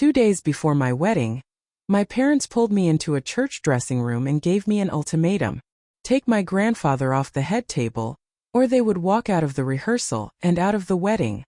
2 days before my wedding, my parents pulled me into a church dressing room and gave me an ultimatum. Take my grandfather off the head table, or they would walk out of the rehearsal and out of the wedding.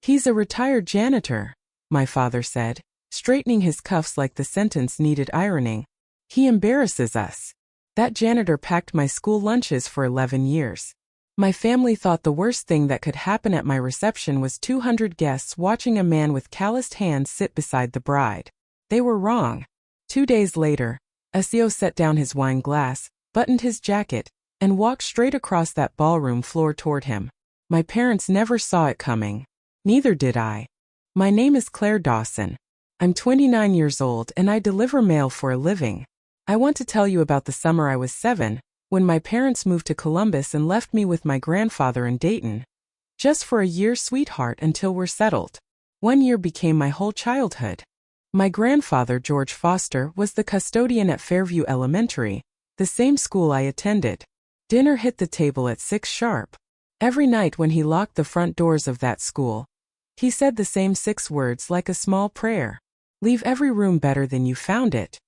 He's a retired janitor, my father said, straightening his cuffs like the sentence needed ironing. He embarrasses us. That janitor packed my school lunches for 11 years. My family thought the worst thing that could happen at my reception was 200 guests watching a man with calloused hands sit beside the bride. They were wrong. 2 days later, Asio set down his wine glass, buttoned his jacket, and walked straight across that ballroom floor toward him. My parents never saw it coming. Neither did I. My name is Claire Dawson. I'm 29 years old and I deliver mail for a living. I want to tell you about the summer I was 7, when my parents moved to Columbus and left me with my grandfather in Dayton. Just for a year, sweetheart, until we're settled. 1 year became my whole childhood. My grandfather, George Foster, was the custodian at Fairview Elementary, the same school I attended. Dinner hit the table at 6 sharp. Every night when he locked the front doors of that school, he said the same 6 words like a small prayer. Leave every room better than you found it.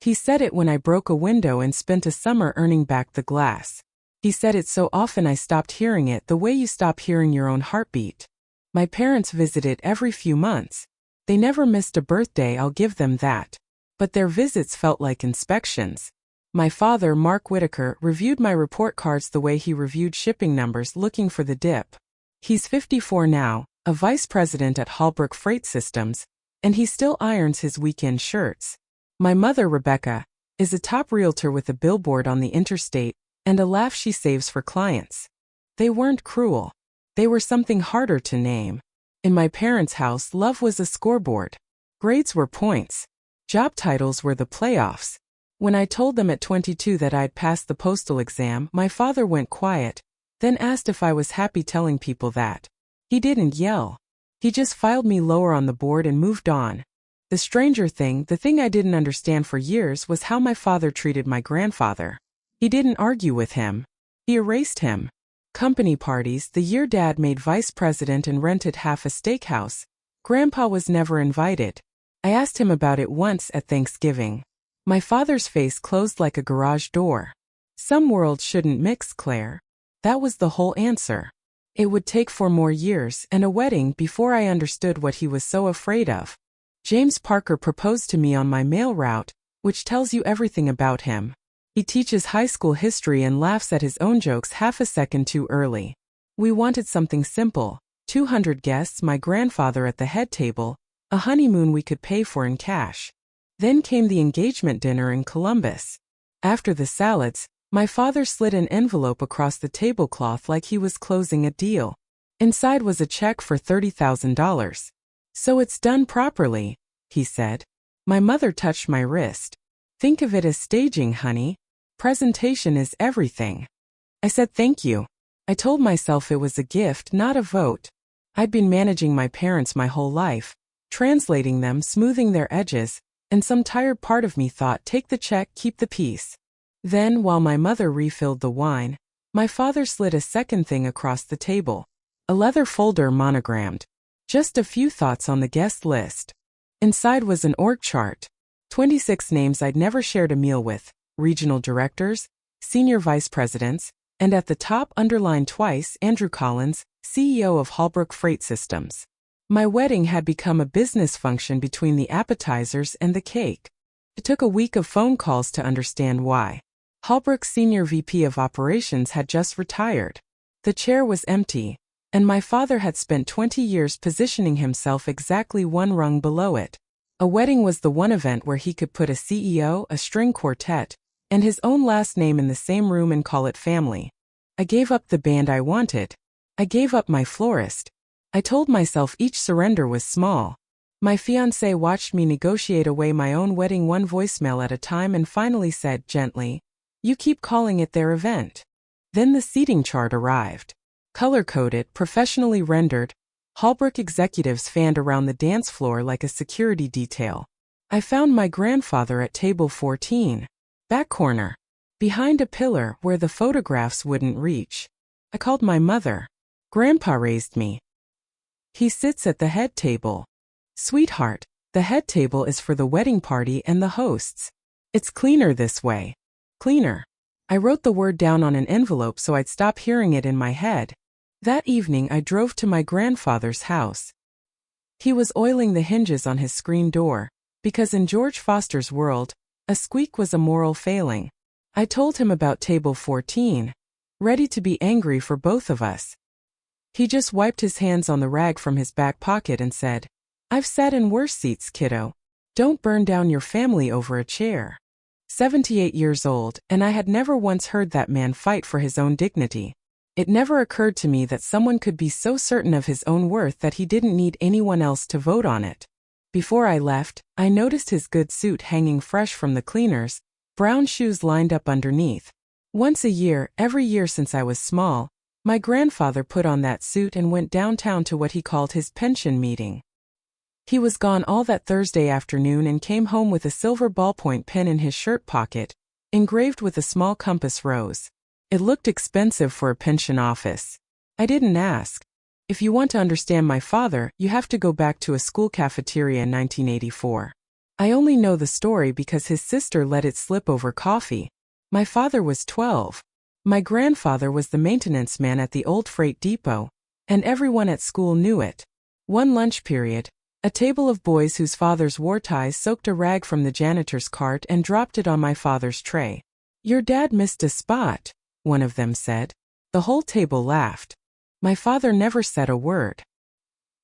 He said it when I broke a window and spent a summer earning back the glass. He said it so often I stopped hearing it the way you stop hearing your own heartbeat. My parents visited every few months. They never missed a birthday, I'll give them that. But their visits felt like inspections. My father, Mark Whitaker, reviewed my report cards the way he reviewed shipping numbers looking for the dip. He's 54 now, a vice president at Holbrook Freight Systems, and he still irons his weekend shirts. My mother, Rebecca, is a top realtor with a billboard on the interstate and a laugh she saves for clients. They weren't cruel. They were something harder to name. In my parents' house, love was a scoreboard. Grades were points. Job titles were the playoffs. When I told them at 22 that I'd passed the postal exam, my father went quiet, then asked if I was happy telling people that. He didn't yell. He just filed me lower on the board and moved on. The stranger thing, the thing I didn't understand for years, was how my father treated my grandfather. He didn't argue with him. He erased him. Company parties, the year Dad made vice president and rented half a steakhouse, Grandpa was never invited. I asked him about it once at Thanksgiving. My father's face closed like a garage door. Some worlds shouldn't mix, Claire. That was the whole answer. It would take 4 more years and a wedding before I understood what he was so afraid of. James Parker proposed to me on my mail route, which tells you everything about him. He teaches high school history and laughs at his own jokes half a second too early. We wanted something simple, 200 guests, my grandfather at the head table, a honeymoon we could pay for in cash. Then came the engagement dinner in Columbus. After the salads, my father slid an envelope across the tablecloth like he was closing a deal. Inside was a check for $30,000. So it's done properly, he said. My mother touched my wrist. Think of it as staging, honey. Presentation is everything. I said thank you. I told myself it was a gift, not a vote. I'd been managing my parents my whole life, translating them, smoothing their edges, and some tired part of me thought, take the check, keep the peace. Then, while my mother refilled the wine, my father slid a second thing across the table. A leather folder monogrammed. Just a few thoughts on the guest list. Inside was an org chart. 26 names I'd never shared a meal with, regional directors, senior vice presidents, and at the top, underlined twice, Andrew Collins, CEO of Holbrook Freight Systems. My wedding had become a business function between the appetizers and the cake. It took a week of phone calls to understand why. Holbrook's senior VP of operations had just retired. The chair was empty, and my father had spent 20 years positioning himself exactly 1 rung below it. A wedding was the one event where he could put a CEO, a string quartet, and his own last name in the same room and call it family. I gave up the band I wanted. I gave up my florist. I told myself each surrender was small. My fiancé watched me negotiate away my own wedding, 1 voicemail at a time, and finally said gently, "You keep calling it their event." Then the seating chart arrived. Color-coded, professionally rendered, Holbrook executives fanned around the dance floor like a security detail. I found my grandfather at table 14, back corner, behind a pillar where the photographs wouldn't reach. I called my mother. Grandpa raised me. He sits at the head table. Sweetheart, The head table is for the wedding party and the hosts. It's cleaner this way. Cleaner. I wrote the word down on an envelope so I'd stop hearing it in my head. That evening I drove to my grandfather's house. He was oiling the hinges on his screen door, because in George Foster's world, a squeak was a moral failing. I told him about table 14, ready to be angry for both of us. He just wiped his hands on the rag from his back pocket and said, "I've sat in worse seats, kiddo. Don't burn down your family over a chair." 78 years old, and I had never once heard that man fight for his own dignity. It never occurred to me that someone could be so certain of his own worth that he didn't need anyone else to vote on it. Before I left, I noticed his good suit hanging fresh from the cleaners, brown shoes lined up underneath. Once a year, every year since I was small, my grandfather put on that suit and went downtown to what he called his pension meeting. He was gone all that Thursday afternoon and came home with a silver ballpoint pen in his shirt pocket, engraved with a small compass rose. It looked expensive for a pension office. I didn't ask. If you want to understand my father, you have to go back to a school cafeteria in 1984. I only know the story because his sister let it slip over coffee. My father was 12. My grandfather was the maintenance man at the old freight depot, and everyone at school knew it. One lunch period, a table of boys whose fathers wore ties soaked a rag from the janitor's cart and dropped it on my father's tray. "Your dad missed a spot," one of them said. The whole table laughed. My father never said a word.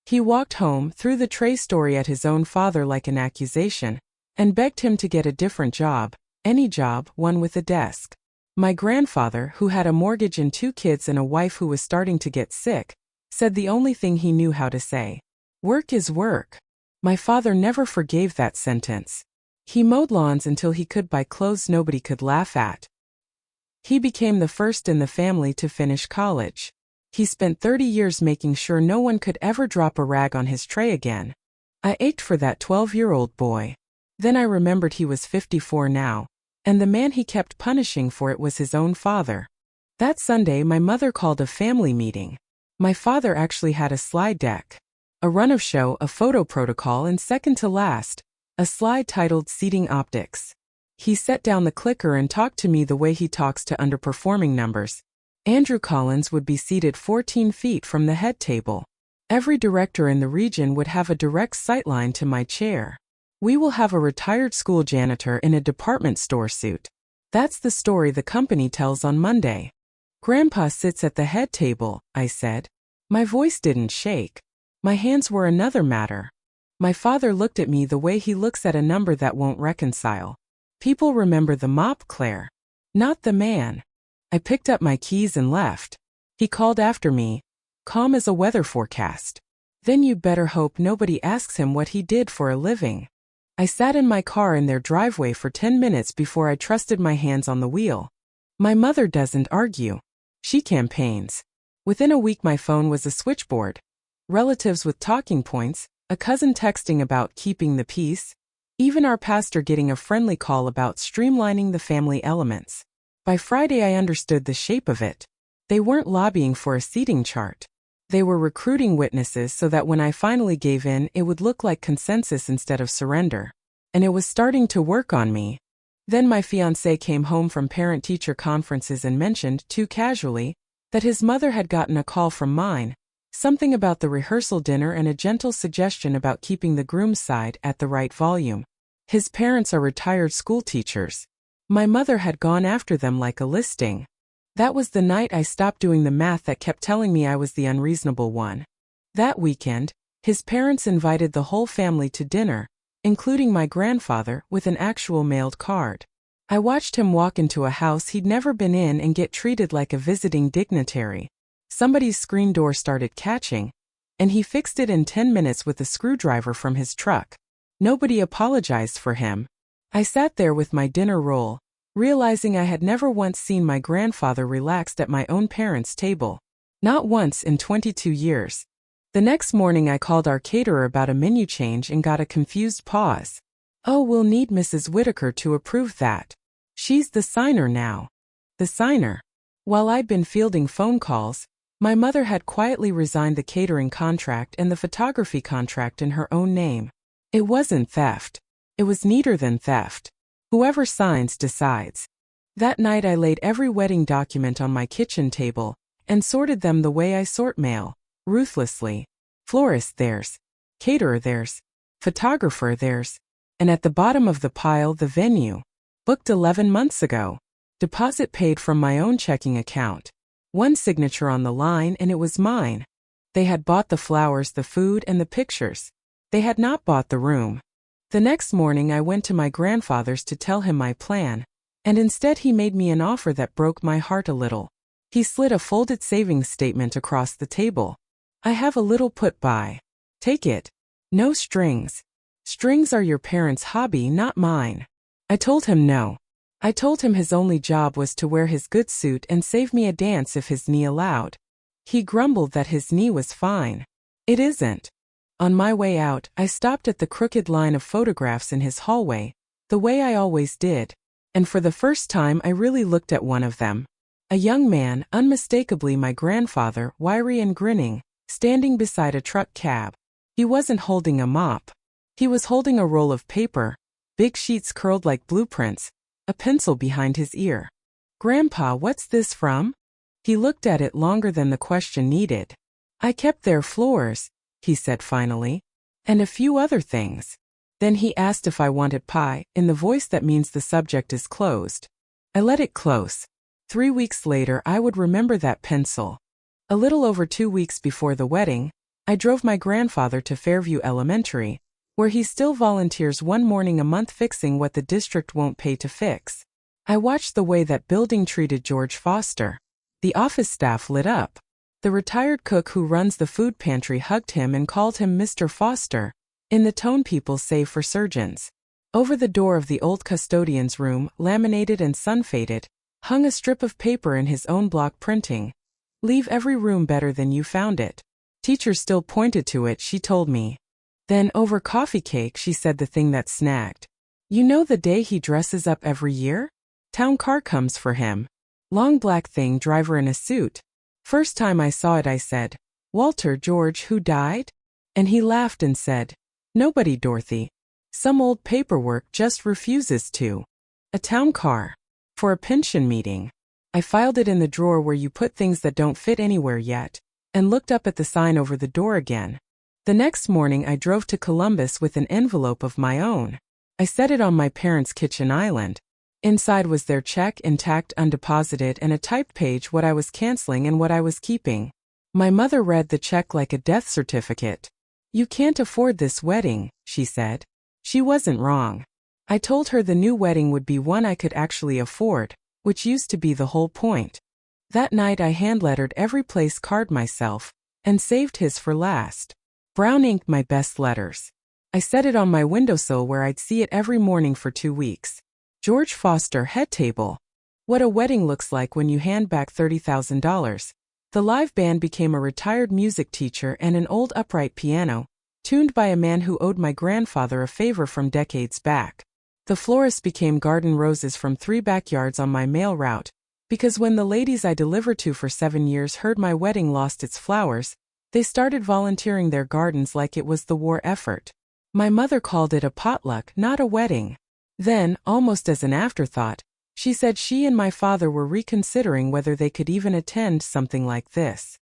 He walked home, threw the tray story at his own father like an accusation, and begged him to get a different job, any job, one with a desk. My grandfather, who had a mortgage and 2 kids and a wife who was starting to get sick, said the only thing he knew how to say. Work is work. My father never forgave that sentence. He mowed lawns until he could buy clothes nobody could laugh at. He became the first in the family to finish college. He spent 30 years making sure no one could ever drop a rag on his tray again. I ached for that 12-year-old boy. Then I remembered he was 54 now, and the man he kept punishing for it was his own father. That Sunday my mother called a family meeting. My father actually had a slide deck. A run of show, a photo protocol, and second to last, a slide titled Seating Optics. He set down the clicker and talked to me the way he talks to underperforming numbers. Andrew Collins would be seated 14 feet from the head table. Every director in the region would have a direct sightline to my chair. We will have a retired school janitor in a department store suit. That's the story the company tells on Monday. Grandpa sits at the head table, I said. My voice didn't shake. My hands were another matter. My father looked at me the way he looks at a number that won't reconcile. People remember the mop, Claire, not the man. I picked up my keys and left. He called after me, "Calm as a weather forecast. Then you better hope nobody asks him what he did for a living." I sat in my car in their driveway for 10 minutes before I trusted my hands on the wheel. My mother doesn't argue. She campaigns. Within a week my phone was a switchboard. Relatives with talking points, a cousin texting about keeping the peace, even our pastor getting a friendly call about streamlining the family elements. By Friday I understood the shape of it. They weren't lobbying for a seating chart. They were recruiting witnesses so that when I finally gave in, it would look like consensus instead of surrender. And it was starting to work on me. Then my fiancé came home from parent-teacher conferences and mentioned, too casually, that his mother had gotten a call from mine. Something about the rehearsal dinner and a gentle suggestion about keeping the groom's side at the right volume. His parents are retired school teachers. My mother had gone after them like a listing. That was the night I stopped doing the math that kept telling me I was the unreasonable one. That weekend, his parents invited the whole family to dinner, including my grandfather, with an actual mailed card. I watched him walk into a house he'd never been in and get treated like a visiting dignitary. Somebody's screen door started catching, and he fixed it in 10 minutes with a screwdriver from his truck. Nobody apologized for him. I sat there with my dinner roll, realizing I had never once seen my grandfather relaxed at my own parents' table. Not once in 22 years. The next morning I called our caterer about a menu change and got a confused pause. "Oh, we'll need Mrs. Whitaker to approve that. She's the signer now." The signer. While I'd been fielding phone calls, my mother had quietly resigned the catering contract and the photography contract in her own name. It wasn't theft. It was neater than theft. Whoever signs decides. That night I laid every wedding document on my kitchen table and sorted them the way I sort mail, ruthlessly. Florist theirs, caterer theirs, photographer theirs, and at the bottom of the pile the venue. Booked 11 months ago. Deposit paid from my own checking account. One signature on the line and it was mine. They had bought the flowers, the food, and the pictures. They had not bought the room. The next morning I went to my grandfather's to tell him my plan, and instead he made me an offer that broke my heart a little. He slid a folded savings statement across the table. I have a little put by. Take it. No strings. Strings are your parents' hobby, not mine. I told him no. I told him his only job was to wear his good suit and save me a dance if his knee allowed. He grumbled that his knee was fine. It isn't. On my way out, I stopped at the crooked line of photographs in his hallway, the way I always did, and for the first time I really looked at one of them. A young man, unmistakably my grandfather, wiry and grinning, standing beside a truck cab. He wasn't holding a mop. He was holding a roll of paper, big sheets curled like blueprints, a pencil behind his ear. "Grandpa, what's this from?" He looked at it longer than the question needed. "I kept their floors," he said finally, "and a few other things." Then he asked if I wanted pie, in the voice that means the subject is closed. I let it close. 3 weeks later I would remember that pencil. A little over 2 weeks before the wedding, I drove my grandfather to Fairview Elementary, where he still volunteers one morning a month fixing what the district won't pay to fix. I watched the way that building treated George Foster. The office staff lit up. The retired cook who runs the food pantry hugged him and called him Mr. Foster, in the tone people say for surgeons. Over the door of the old custodian's room, laminated and sun-faded, hung a strip of paper in his own block printing. "Leave every room better than you found it." Teacher still pointed to it, she told me. Then over coffee cake she said the thing that snagged. "You know the day he dresses up every year? Town car comes for him. Long black thing, driver in a suit. First time I saw it I said, 'Walter George, who died?' And he laughed and said, 'Nobody, Dorothy. Some old paperwork just refuses to. A town car. For a pension meeting.' I filed it in the drawer where you put things that don't fit anywhere yet, and looked up at the sign over the door again. The next morning I drove to Columbus with an envelope of my own. I set it on my parents' kitchen island. Inside was their check, intact, undeposited, and a typed page what I was canceling and what I was keeping. My mother read the check like a death certificate. "You can't afford this wedding," she said. She wasn't wrong. I told her the new wedding would be one I could actually afford, which used to be the whole point. That night I hand-lettered every place card myself, and saved his for last. Brown inked my best letters. I set it on my windowsill where I'd see it every morning for 2 weeks. George Foster, head table. What a wedding looks like when you hand back $30,000. The live band became a retired music teacher and an old upright piano, tuned by a man who owed my grandfather a favor from decades back. The florist became garden roses from 3 backyards on my mail route, because when the ladies I delivered to for 7 years heard my wedding lost its flowers, they started volunteering their gardens like it was the war effort. My mother called it a potluck, not a wedding. Then, almost as an afterthought, she said she and my father were reconsidering whether they could even attend something like this.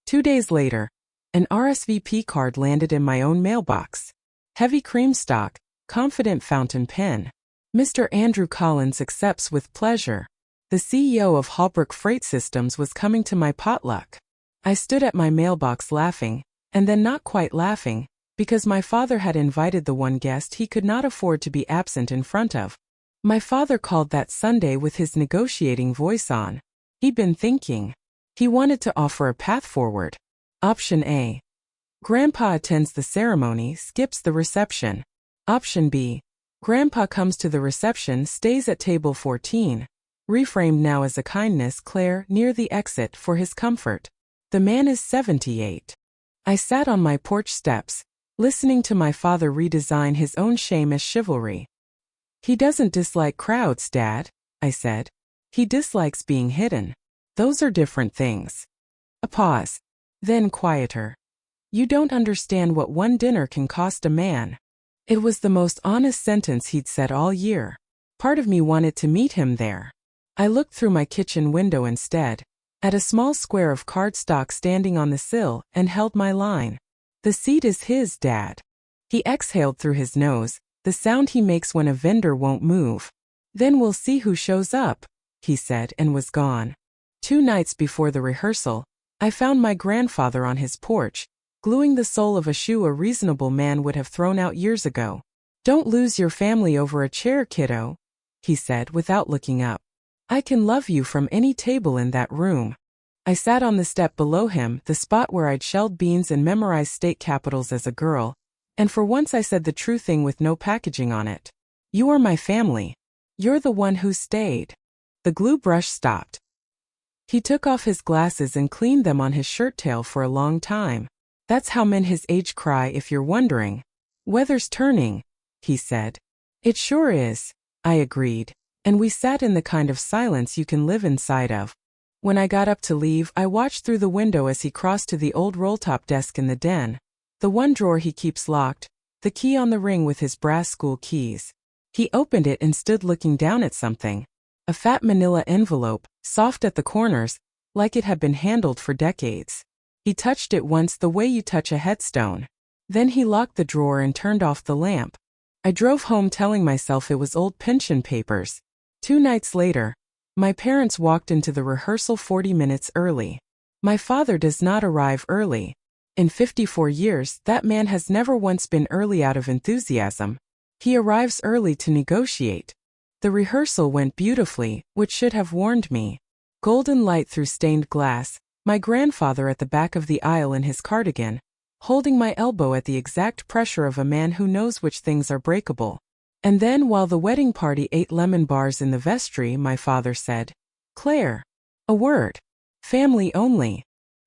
2 days later, an RSVP card landed in my own mailbox. Heavy cream stock, confident fountain pen. Mr. Andrew Collins accepts with pleasure. The CEO of Holbrook Freight Systems was coming to my potluck. I stood at my mailbox laughing, and then not quite laughing, because my father had invited the one guest he could not afford to be absent in front of. My father called that Sunday with his negotiating voice on. He'd been thinking. He wanted to offer a path forward. Option A. Grandpa attends the ceremony, skips the reception. Option B. Grandpa comes to the reception, stays at table 14. Reframed now as a kindness, Claire, near the exit, for his comfort. The man is 78. I sat on my porch steps, listening to my father redesign his own shame as chivalry. "He doesn't dislike crowds, Dad," I said. "He dislikes being hidden. Those are different things." A pause. Then quieter. "You don't understand what one dinner can cost a man. It was the most honest sentence he'd said all year. Part of me wanted to meet him there. I looked through my kitchen window instead, at a small square of cardstock standing on the sill, and held my line. The seat is his, Dad. He exhaled through his nose, the sound he makes when a vendor won't move. Then we'll see who shows up, he said, and was gone. 2 nights before the rehearsal, I found my grandfather on his porch, gluing the sole of a shoe a reasonable man would have thrown out years ago. Don't lose your family over a chair, kiddo, he said without looking up. I can love you from any table in that room. I sat on the step below him, the spot where I'd shelled beans and memorized state capitals as a girl, and for once I said the true thing with no packaging on it. You are my family. You're the one who stayed. The glue brush stopped. He took off his glasses and cleaned them on his shirt tail for a long time. That's how men his age cry, if you're wondering. Weather's turning, he said. It sure is, I agreed, and we sat in the kind of silence you can live inside of. When I got up to leave, I watched through the window as he crossed to the old roll-top desk in the den, the one drawer he keeps locked, the key on the ring with his brass school keys. He opened it and stood looking down at something. A fat manila envelope, soft at the corners, like it had been handled for decades. He touched it once the way you touch a headstone. Then he locked the drawer and turned off the lamp. I drove home telling myself it was old pension papers. 2 nights later, my parents walked into the rehearsal 40 minutes early. My father does not arrive early. In 54 years, that man has never once been early out of enthusiasm. He arrives early to negotiate. The rehearsal went beautifully, which should have warned me. Golden light through stained glass, my grandfather at the back of the aisle in his cardigan, holding my elbow at the exact pressure of a man who knows which things are breakable. And then while the wedding party ate lemon bars in the vestry, my father said, "Claire. A word. Family only."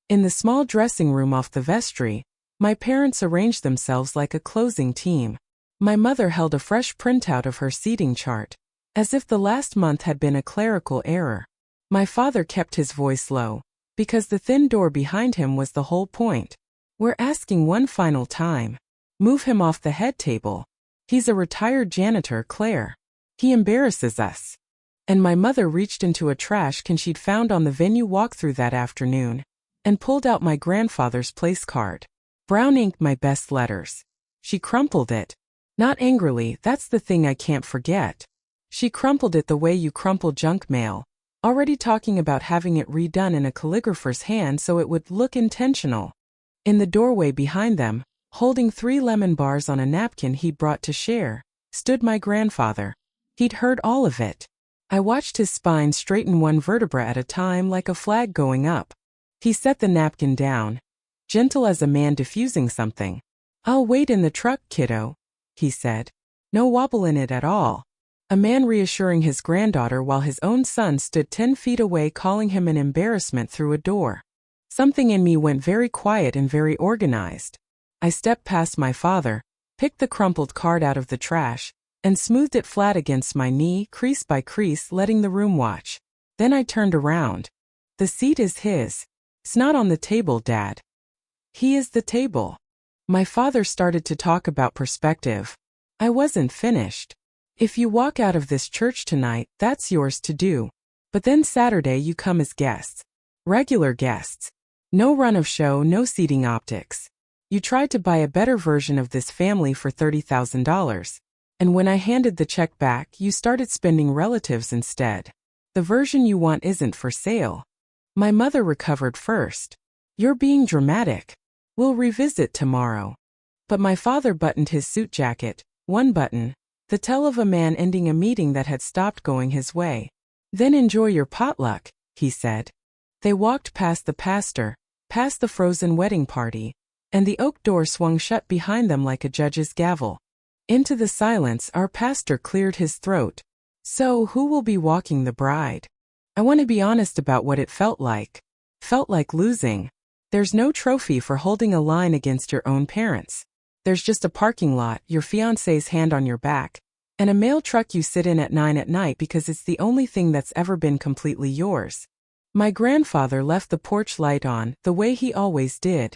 In the small dressing room off the vestry, my parents arranged themselves like a closing team. My mother held a fresh printout of her seating chart, as if the last month had been a clerical error. My father kept his voice low, because the thin door behind him was the whole point. We're asking one final time. Move him off the head table. He's a retired janitor, Claire. He embarrasses us. And my mother reached into a trash can she'd found on the venue walkthrough that afternoon, and pulled out my grandfather's place card. Brown inked my best letters. She crumpled it. Not angrily, that's the thing I can't forget. She crumpled it the way you crumple junk mail, already talking about having it redone in a calligrapher's hand so it would look intentional. In the doorway behind them, holding 3 lemon bars on a napkin he'd brought to share, stood my grandfather. He'd heard all of it. I watched his spine straighten one vertebra at a time like a flag going up. He set the napkin down, gentle as a man diffusing something. "I'll wait in the truck, kiddo," he said. No wobble in it at all. A man reassuring his granddaughter while his own son stood 10 feet away calling him an embarrassment through a door. Something in me went very quiet and very organized. I stepped past my father, picked the crumpled card out of the trash, and smoothed it flat against my knee, crease by crease, letting the room watch. Then I turned around. The seat is his. It's not on the table, Dad. He is the table. My father started to talk about perspective. I wasn't finished. If you walk out of this church tonight, that's yours to do. But then Saturday you come as guests. Regular guests. No run of show, no seating optics. You tried to buy a better version of this family for $30,000. And when I handed the check back, you started spending relatives instead. The version you want isn't for sale. My mother recovered first. You're being dramatic. We'll revisit tomorrow. But my father buttoned his suit jacket, one button, the tell of a man ending a meeting that had stopped going his way. Then enjoy your potluck, he said. They walked past the pastor, past the frozen wedding party, and the oak door swung shut behind them like a judge's gavel. Into the silence, our pastor cleared his throat. "So, who will be walking the bride?" I want to be honest about what it felt like. Felt like losing. There's no trophy for holding a line against your own parents. There's just a parking lot, your fiancé's hand on your back, and a mail truck you sit in at 9 at night because it's the only thing that's ever been completely yours. My grandfather left the porch light on, the way he always did.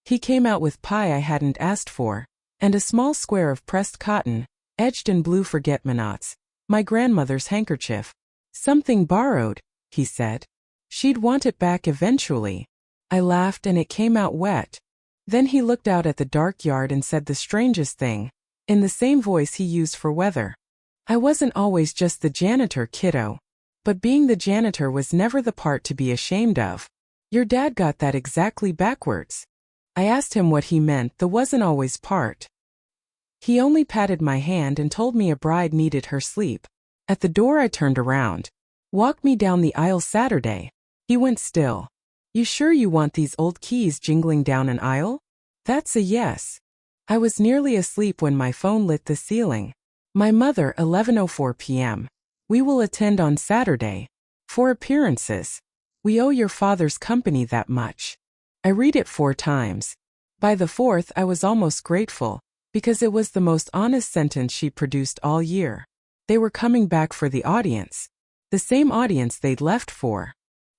He came out with pie I hadn't asked for, and a small square of pressed cotton, edged in blue forget-me-nots, my grandmother's handkerchief. Something borrowed, he said. She'd want it back eventually. I laughed and it came out wet. Then he looked out at the dark yard and said the strangest thing, in the same voice he used for weather. I wasn't always just the janitor, kiddo. But being the janitor was never the part to be ashamed of. Your dad got that exactly backwards. I asked him what he meant, the wasn't always part. He only patted my hand and told me a bride needed her sleep. At the door I turned around. Walk me down the aisle Saturday. He went still. You sure you want these old keys jingling down an aisle? That's a yes. I was nearly asleep when my phone lit the ceiling. My mother, 11:04 p.m. We will attend on Saturday. 4 appearances. We owe your father's company that much. I read it 4 times. By the 4th I was almost grateful, because it was the most honest sentence she produced all year. They were coming back for the audience. The same audience they'd left for.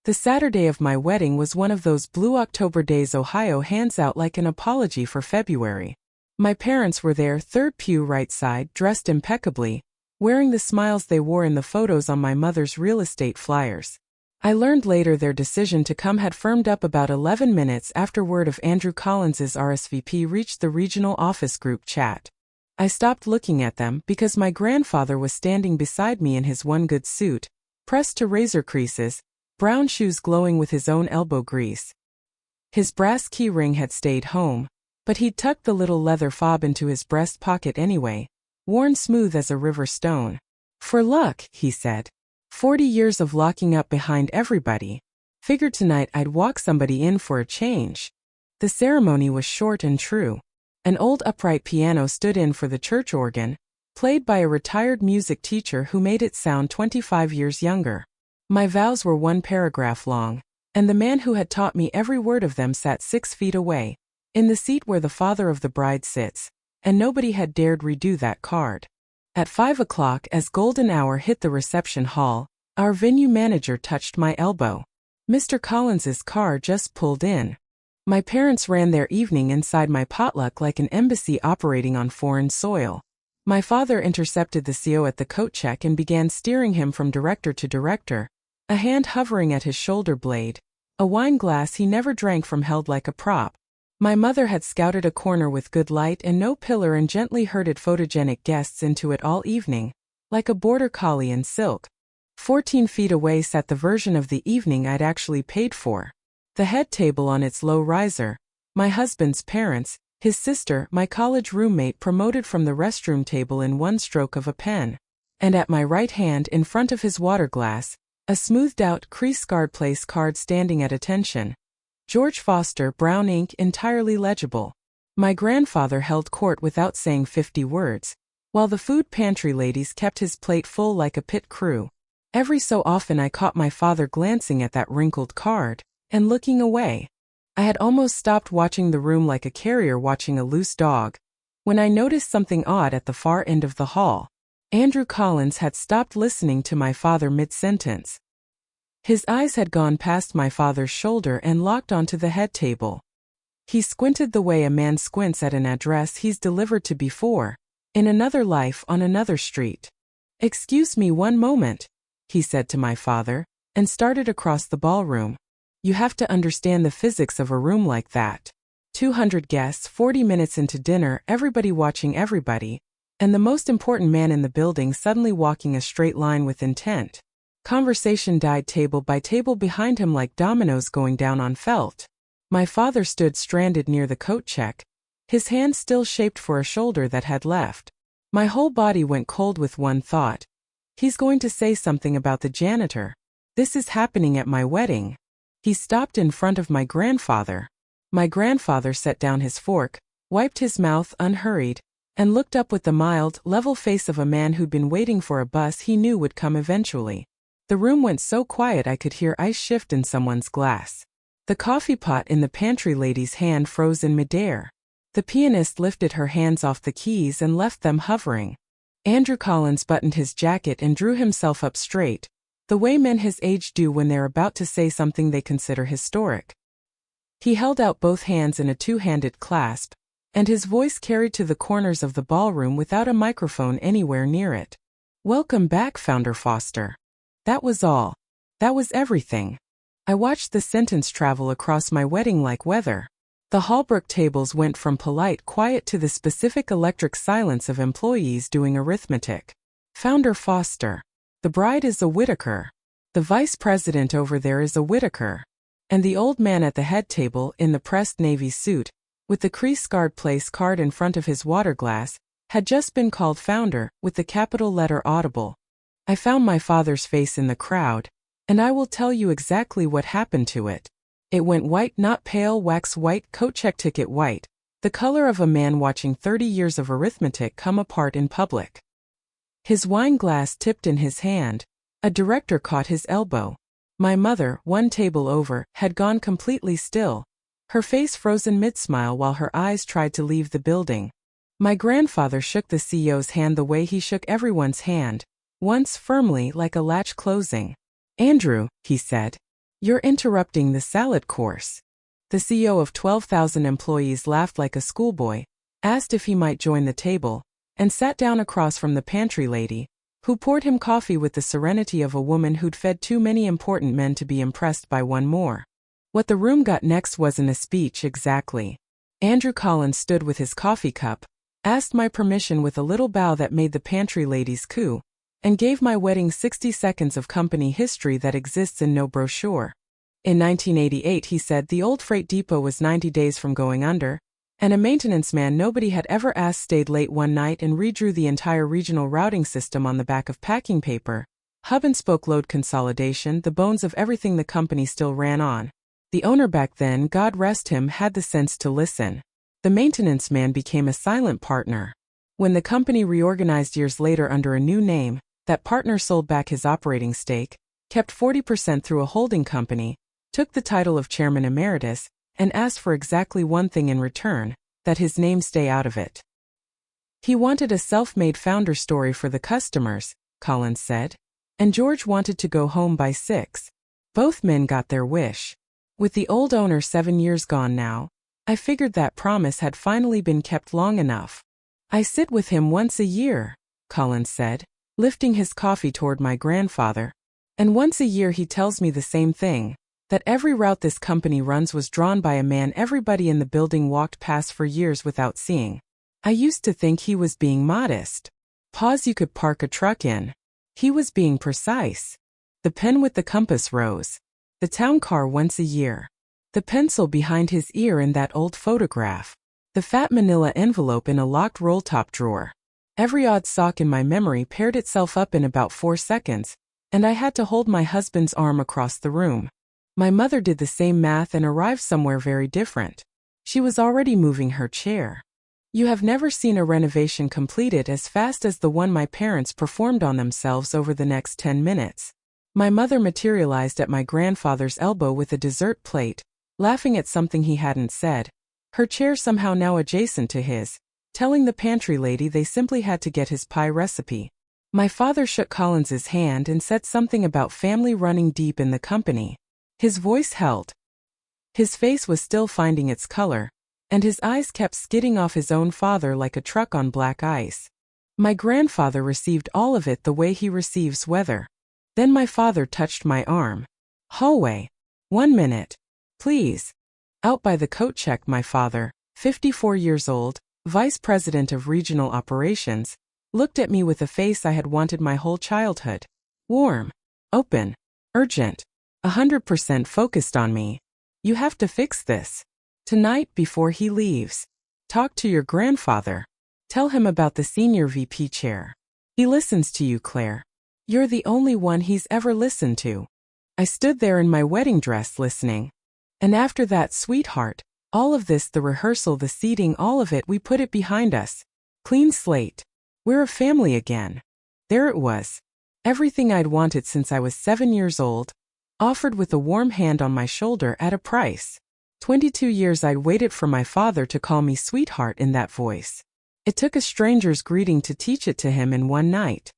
The Saturday of my wedding was one of those blue October days Ohio hands out like an apology for February. My parents were there, third pew right side, dressed impeccably, wearing the smiles they wore in the photos on my mother's real estate flyers. I learned later their decision to come had firmed up about 11 minutes after word of Andrew Collins's RSVP reached the regional office group chat. I stopped looking at them because my grandfather was standing beside me in his one good suit, pressed to razor creases, brown shoes glowing with his own elbow grease. His brass key ring had stayed home, but he'd tucked the little leather fob into his breast pocket anyway, worn smooth as a river stone. For luck, he said. 40 years of locking up behind everybody. Figured tonight I'd walk somebody in for a change. The ceremony was short and true. An old upright piano stood in for the church organ, played by a retired music teacher who made it sound 25 years younger. My vows were 1 paragraph long, and the man who had taught me every word of them sat 6 feet away, in the seat where the father of the bride sits, and nobody had dared redo that card. At 5 o'clock, as golden hour hit the reception hall, our venue manager touched my elbow. Mr. Collins's car just pulled in. My parents ran their evening inside my potluck like an embassy operating on foreign soil. My father intercepted the CO at the coat check and began steering him from director to director, a hand hovering at his shoulder blade, a wine glass he never drank from held like a prop. My mother had scouted a corner with good light and no pillar and gently herded photogenic guests into it all evening, like a border collie in silk. 14 feet away sat the version of the evening I'd actually paid for. The head table on its low riser, my husband's parents, his sister, my college roommate promoted from the restroom table in one stroke of a pen. And at my right hand, in front of his water glass, a smoothed-out, crease-scarred place card standing at attention. George Foster, brown ink, entirely legible. My grandfather held court without saying 50 words, while the food pantry ladies kept his plate full like a pit crew. Every so often I caught my father glancing at that wrinkled card, and looking away. I had almost stopped watching the room like a carrier watching a loose dog, when I noticed something odd at the far end of the hall. Andrew Collins had stopped listening to my father mid-sentence. His eyes had gone past my father's shoulder and locked onto the head table. He squinted the way a man squints at an address he's delivered to before, in another life on another street. "Excuse me one moment," he said to my father, and started across the ballroom. "You have to understand the physics of a room like that. 200 guests, 40 minutes into dinner, everybody watching everybody, and the most important man in the building suddenly walking a straight line with intent. Conversation died table by table behind him like dominoes going down on felt. My father stood stranded near the coat check, his hand still shaped for a shoulder that had left. My whole body went cold with one thought. He's going to say something about the janitor. This is happening at my wedding. He stopped in front of my grandfather. My grandfather set down his fork, wiped his mouth unhurried, and looked up with the mild, level face of a man who'd been waiting for a bus he knew would come eventually. The room went so quiet I could hear ice shift in someone's glass. The coffee pot in the pantry lady's hand froze in midair. The pianist lifted her hands off the keys and left them hovering. Andrew Collins buttoned his jacket and drew himself up straight, the way men his age do when they're about to say something they consider historic. He held out both hands in a two-handed clasp, and his voice carried to the corners of the ballroom without a microphone anywhere near it. "Welcome back, Founder Foster." That was all. That was everything. I watched the sentence travel across my wedding like weather. The Hallbrook tables went from polite quiet to the specific electric silence of employees doing arithmetic. "Founder Foster. The bride is a Whitaker. The vice president over there is a Whitaker." And the old man at the head table, in the pressed navy suit, with the crease-scarred place card in front of his water glass, had just been called founder, with the capital letter audible. I found my father's face in the crowd, and I will tell you exactly what happened to it. It went white, not pale wax white, coat check ticket white, the color of a man watching 30 years of arithmetic come apart in public. His wine glass tipped in his hand. A director caught his elbow. My mother, one table over, had gone completely still, her face frozen mid-smile while her eyes tried to leave the building. My grandfather shook the CEO's hand the way he shook everyone's hand, once firmly like a latch closing. "Andrew," he said, "you're interrupting the salad course." The CEO of 12,000 employees laughed like a schoolboy, asked if he might join the table, and sat down across from the pantry lady, who poured him coffee with the serenity of a woman who'd fed too many important men to be impressed by one more. What the room got next wasn't a speech exactly. Andrew Collins stood with his coffee cup, asked my permission with a little bow that made the pantry lady's coo, and gave my wedding 60 seconds of company history that exists in no brochure. In 1988, he said the old freight depot was 90 days from going under, and a maintenance man nobody had ever asked stayed late one night and redrew the entire regional routing system on the back of packing paper. Hub and spoke load consolidation, the bones of everything the company still ran on. The owner back then, God rest him, had the sense to listen. The maintenance man became a silent partner. When the company reorganized years later under a new name, that partner sold back his operating stake, kept 40% through a holding company, took the title of chairman emeritus, and asked for exactly one thing in return, that his name stay out of it. He wanted a self-made founder story for the customers, Collins said, and George wanted to go home by 6. Both men got their wish. With the old owner 7 years gone now, I figured that promise had finally been kept long enough. "I sit with him once a year," Collins said, lifting his coffee toward my grandfather, "and once a year he tells me the same thing, that every route this company runs was drawn by a man everybody in the building walked past for years without seeing. I used to think he was being modest. Pause you could park a truck in. He was being precise. The pen with the compass rose. The town car once a year. The pencil behind his ear in that old photograph. The fat manila envelope in a locked roll-top drawer. Every odd sock in my memory paired itself up in about 4 seconds, and I had to hold my husband's arm across the room. My mother did the same math and arrived somewhere very different. She was already moving her chair. You have never seen a renovation completed as fast as the one my parents performed on themselves over the next 10 minutes. My mother materialized at my grandfather's elbow with a dessert plate, laughing at something he hadn't said, her chair somehow now adjacent to his, telling the pantry lady they simply had to get his pie recipe. My father shook Collins's hand and said something about family running deep in the company. His voice held. His face was still finding its color, and his eyes kept skidding off his own father like a truck on black ice. My grandfather received all of it the way he receives weather. Then my father touched my arm. "Hallway. 1 minute. Please." Out by the coat check, my father, 54 years old, vice president of regional operations, looked at me with a face I had wanted my whole childhood. Warm. Open. Urgent. 100% focused on me. "You have to fix this. Tonight before he leaves. Talk to your grandfather. Tell him about the senior VP chair. He listens to you, Claire. You're the only one he's ever listened to." I stood there in my wedding dress listening. And after that, sweetheart, all of this, the rehearsal, the seating, all of it, we put it behind us. Clean slate. We're a family again. There it was. Everything I'd wanted since I was 7 years old, offered with a warm hand on my shoulder at a price. 22 years I'd waited for my father to call me sweetheart in that voice. It took a stranger's greeting to teach it to him in one night.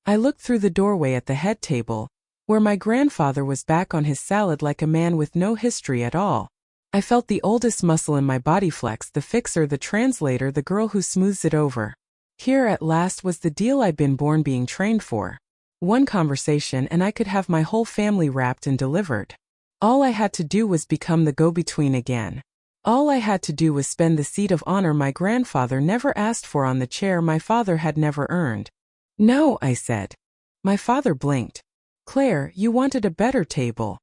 I looked through the doorway at the head table, where my grandfather was back on his salad like a man with no history at all. I felt the oldest muscle in my body flex, the fixer, the translator, the girl who smooths it over. Here at last was the deal I'd been born being trained for. One conversation and I could have my whole family wrapped and delivered. All I had to do was become the go-between again. All I had to do was spend the seat of honor my grandfather never asked for on the chair my father had never earned. No, I said. My father blinked. Claire, you wanted a better table.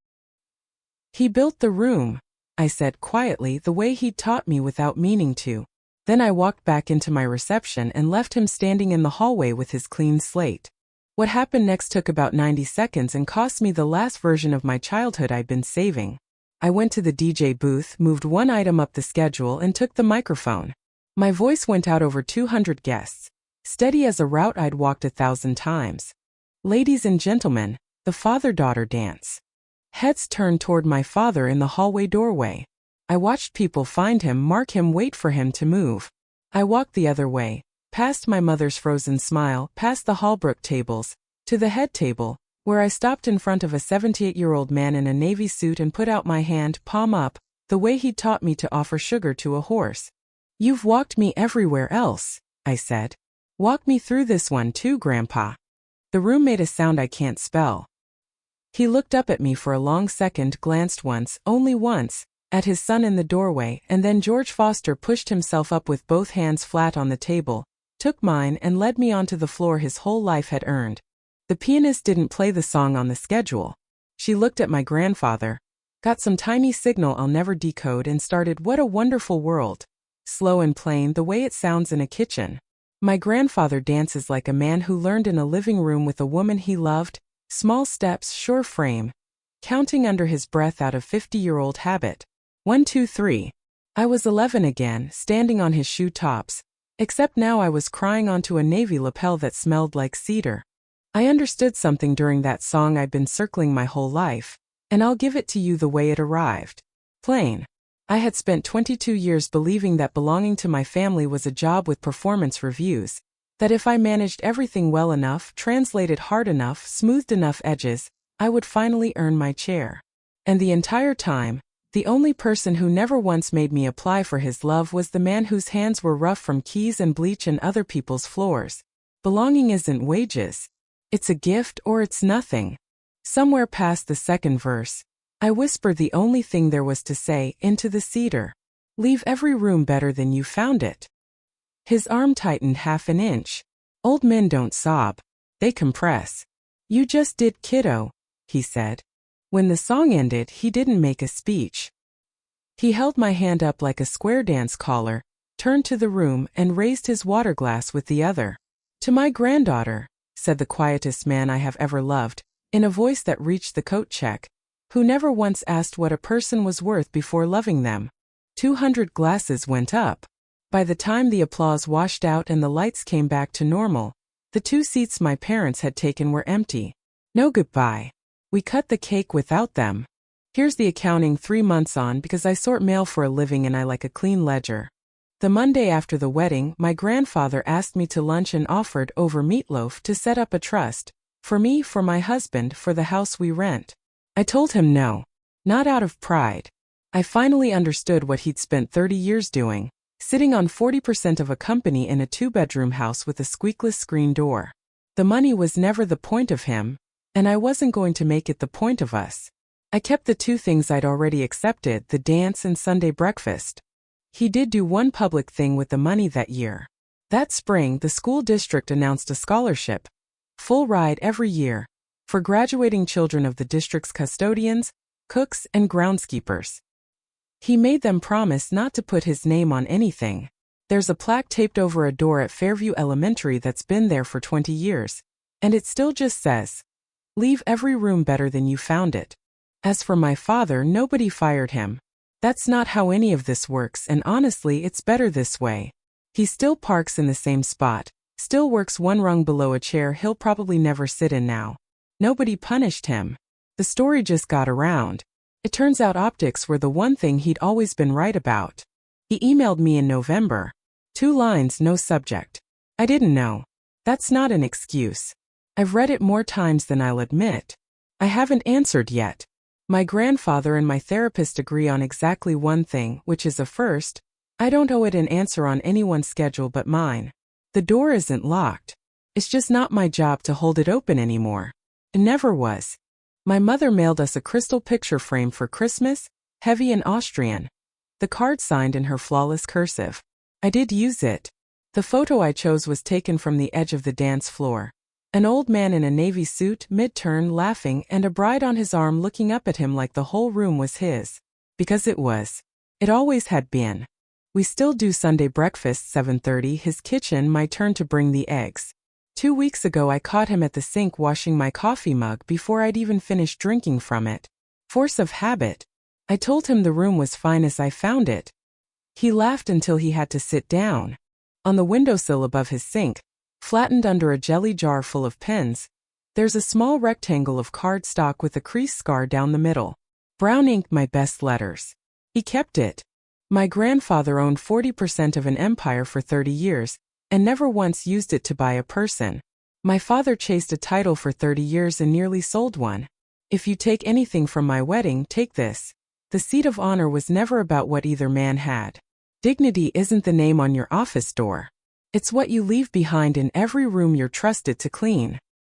He built the room, I said quietly, the way he'd taught me without meaning to. Then I walked back into my reception and left him standing in the hallway with his clean slate. What happened next took about 90 seconds and cost me the last version of my childhood I'd been saving. I went to the DJ booth, moved one item up the schedule, and took the microphone. My voice went out over 200 guests, steady as a route I'd walked 1,000 times. Ladies and gentlemen, the father-daughter dance. Heads turned toward my father in the hallway doorway. I watched people find him, mark him, wait for him to move. I walked the other way, past my mother's frozen smile, past the Hallbrook tables, to the head table, where I stopped in front of a 78-year-old man in a navy suit and put out my hand, palm up, the way he'd taught me to offer sugar to a horse. You've walked me everywhere else, I said. Walk me through this one too, Grandpa. The room made a sound I can't spell. He looked up at me for a long second, glanced once, only once, at his son in the doorway, and then George Foster pushed himself up with both hands flat on the table, took mine and led me onto the floor his whole life had earned. The pianist didn't play the song on the schedule. She looked at my grandfather, got some tiny signal I'll never decode, and started "What a Wonderful World," slow and plain, the way it sounds in a kitchen. My grandfather dances like a man who learned in a living room with a woman he loved, small steps, sure frame, counting under his breath out of 50-year-old habit. 1, 2, 3. I was 11 again, standing on his shoe tops, except now I was crying onto a navy lapel that smelled like cedar. I understood something during that song I'd been circling my whole life, and I'll give it to you the way it arrived. Plain. I had spent 22 years believing that belonging to my family was a job with performance reviews, that if I managed everything well enough, translated hard enough, smoothed enough edges, I would finally earn my chair. And the entire time, the only person who never once made me apply for his love was the man whose hands were rough from keys and bleach and other people's floors. Belonging isn't wages. It's a gift or it's nothing. Somewhere past the second verse, I whispered the only thing there was to say, into the cedar. Leave every room better than you found it. His arm tightened half an inch. Old men don't sob. They compress. You just did, kiddo, he said. When the song ended, he didn't make a speech. He held my hand up like a square dance caller, turned to the room, and raised his water glass with the other. To my granddaughter, said the quietest man I have ever loved, in a voice that reached the coat check, who never once asked what a person was worth before loving them. 200 glasses went up. By the time the applause washed out and the lights came back to normal, the 2 seats my parents had taken were empty. No goodbye. We cut the cake without them. Here's the accounting 3 months on because I sort mail for a living and I like a clean ledger. The Monday after the wedding, my grandfather asked me to lunch and offered, over meatloaf, to set up a trust. For me, for my husband, for the house we rent. I told him no. Not out of pride. I finally understood what he'd spent 30 years doing. Sitting on 40% of a company in a 2-bedroom house with a squeakless screen door. The money was never the point of him, and I wasn't going to make it the point of us. I kept the 2 things I'd already accepted, the dance and Sunday breakfast. He did do one public thing with the money that year. That spring, the school district announced a scholarship, full ride every year, for graduating children of the district's custodians, cooks, and groundskeepers. He made them promise not to put his name on anything. There's a plaque taped over a door at Fairview Elementary that's been there for 20 years, and it still just says, "Leave every room better than you found it." As for my father, nobody fired him. That's not how any of this works, and honestly, it's better this way. He still parks in the same spot, still works 1 rung below a chair he'll probably never sit in now. Nobody punished him. The story just got around. It turns out optics were the one thing he'd always been right about. He emailed me in November. 2 lines, no subject. I didn't know. That's not an excuse. I've read it more times than I'll admit. I haven't answered yet. My grandfather and my therapist agree on exactly one thing, which is a first. I don't owe it an answer on anyone's schedule but mine. The door isn't locked. It's just not my job to hold it open anymore. It never was. My mother mailed us a crystal picture frame for Christmas, heavy and Austrian. The card signed in her flawless cursive. I did use it. The photo I chose was taken from the edge of the dance floor. An old man in a navy suit, mid-turn, laughing, and a bride on his arm looking up at him like the whole room was his. Because it was. It always had been. We still do Sunday breakfast 7:30, his kitchen, my turn to bring the eggs. 2 weeks ago I caught him at the sink washing my coffee mug before I'd even finished drinking from it. Force of habit. I told him the room was fine as I found it. He laughed until he had to sit down. On the windowsill above his sink, flattened under a jelly jar full of pens, there's a small rectangle of cardstock with a crease scar down the middle. Brown ink, my best letters. He kept it. My grandfather owned 40% of an empire for 30 years, and never once used it to buy a person. My father chased a title for 30 years and nearly sold one. If you take anything from my wedding, take this. The seat of honor was never about what either man had. Dignity isn't the name on your office door. It's what you leave behind in every room you're trusted to clean.